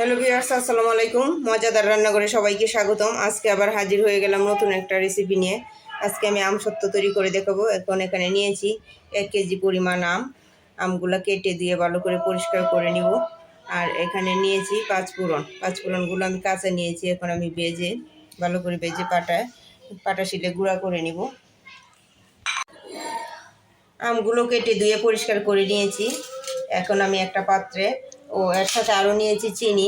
Hello viewers, আসসালামু আলাইকুম। মজাদার রান্নাঘরে সবাইকে স্বাগতম। আজকে আবার হাজির হয়ে গেলাম নতুন একটা রেসিপি নিয়ে। আজকে আমি আমসত্ত্ব তৈরি করে দেখাবো। এখন এখানে নিয়েছি 1 কেজি পরিমাণ আমগুলো কেটে দিয়ে ভালো করে পরিষ্কার করে নিব। আর এখানে নিয়েছি পাঁচফোড়নগুলো আমি কাঁচা নিয়েছি। এখন আমি ভালো করে ভেজে পাটা শিলে গুঁড়া করে নিব। আমগুলো কেটে ধুয়ে পরিষ্কার করে নিয়েছি। এখন আমি একটা পাত্রে এর সাথে আরও নিয়েছি চিনি,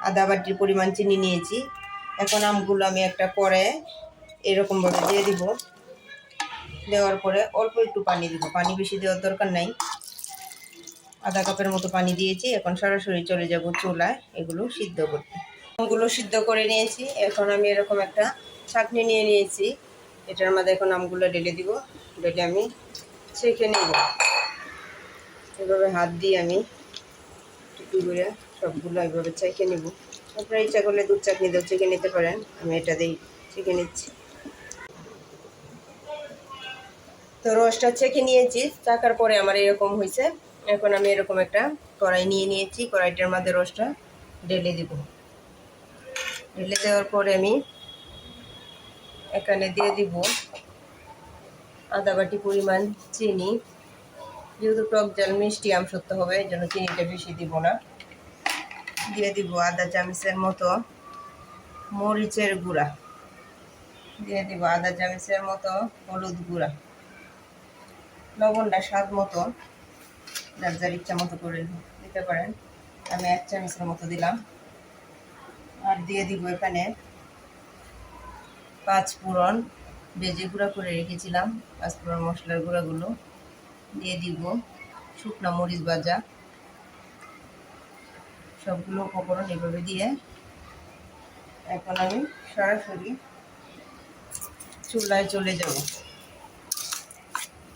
আধা বাটির পরিমাণ চিনি নিয়েছি। এখন আমগুলো আমি একটা কড়াইয়ে এরকমভাবে দিয়ে দিব। দেওয়ার পরে অল্প একটু পানি দিব, পানি বেশি দেওয়ার দরকার নাই। আধা কাপের মতো পানি দিয়েছি। এখন সরাসরি চলে যাব চুলায় এগুলো সিদ্ধ করতে। আমগুলো সিদ্ধ করে নিয়েছি। এখন আমি এরকম একটা ছাঁকনি নিয়ে নিয়েছি। এটার মধ্যে এখন আমগুলো ঢেলে দিব। ঢেলে আমি ছেঁকে নেব। এভাবে হাত দিয়ে আমি টুকু করে সবগুলো এইভাবে ছেঁকে নেব। আপনারা ইচ্ছা করলে দুধ চাটনি দিয়েও ছেঁকে নিতে পারেন। আমি এটা দিয়েই ছেঁকে নিচ্ছি। তো রসটা ছেঁকে নিয়েছি। চাকার পরে আমার এরকম হয়েছে। এখন আমি এরকম একটা কড়াই নিয়ে নিয়েছি। কড়াইটার মধ্যে রসটা ঢেলে দিব। ঢেলে দেওয়ার পরে আমি এখানে দিয়ে দিব আধা বাটি পরিমাণ চিনি। যেহেতু টক ঝাল মিষ্টি আমসত্ত্ব হবে, এই জন্য চিনিটা বেশি দিব না। দিয়ে দিব আধা চামচের মতো মরিচের গুঁড়া। দিয়ে দিব আধা চামচের মতো হলুদ গুঁড়া। লবণটা স্বাদ মতো, যার যার ইচ্ছা মতো করে দিতে পারেন। আমি 1 চামচের মতো দিলাম। আর দিয়ে দিব এখানে পাঁচফোড়ন ভেজে গুঁড়া করে রেখেছিলাম। পাঁচফোড়ন মশলার গুঁড়াগুলো দিয়ে দিব। শুকনো মরিচ ভাজা, সবগুলো উপকরণ এভাবে দিয়ে এখন আমি সরাসরি চুলায় চলে যাব।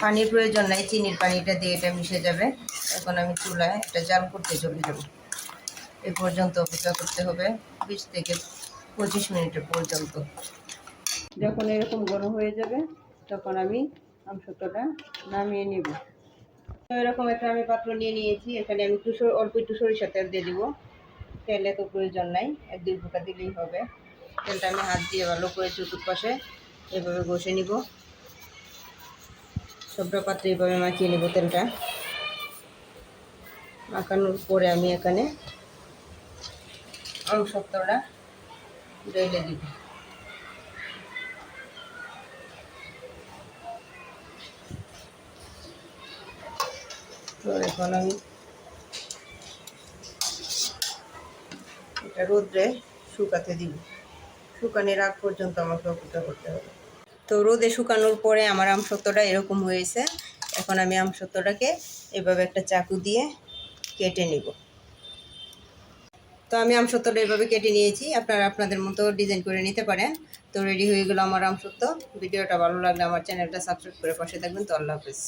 পানির প্রয়োজন নাই, চিনির পানিটা দিয়ে এটা মিশে যাবে। এখন আমি চুলায় এটা জাল করতে চলে যাব। এ পর্যন্ত অপেক্ষা করতে হবে 20 থেকে 25 মিনিট পর্যন্ত। যখন এরকম গরম হয়ে যাবে তখন আমি আমসত্ত্বটা নামিয়ে নেব। এরকম একটা আমি পাত্র নিয়ে নিয়েছি। এখানে আমি অল্প একটু সরিষার তেল দিয়ে দিব। তেলে তো প্রয়োজন নাই, 1-2 ফোঁটা দিলেই হবে। তেলটা আমি হাত দিয়ে ভালো করে চতুর্পাশে এভাবে ঘষে নিব। সবটা পাত্রে এইভাবে মাখিয়ে নেব। তেলটা মাখানোর পরে আমি এখানে আমসত্ত্বটা ঢেলে দিব। তো এখন আমি এটা রোদ্রে শুকাতে দিব। শুকানোর আগ পর্যন্ত আমাকে অপেক্ষা করতে হবে। তো রোদে শুকানোর পরে আমার আমসত্ত্বটা এরকম হয়েছে। এখন আমি আমসত্ত্বটাকে এভাবে একটা চাকু দিয়ে কেটে নিব। তো আমি আমসত্ত্বটা এভাবে কেটে নিয়েছি। আপনারা আপনাদের মতো ডিজাইন করে নিতে পারেন। তো রেডি হয়ে গেল আমার আমসত্ত্ব। ভিডিওটা ভালো লাগলে আমার চ্যানেলটা সাবস্ক্রাইব করে পাশে থাকবেন। তো আল্লাহ হাফেজ।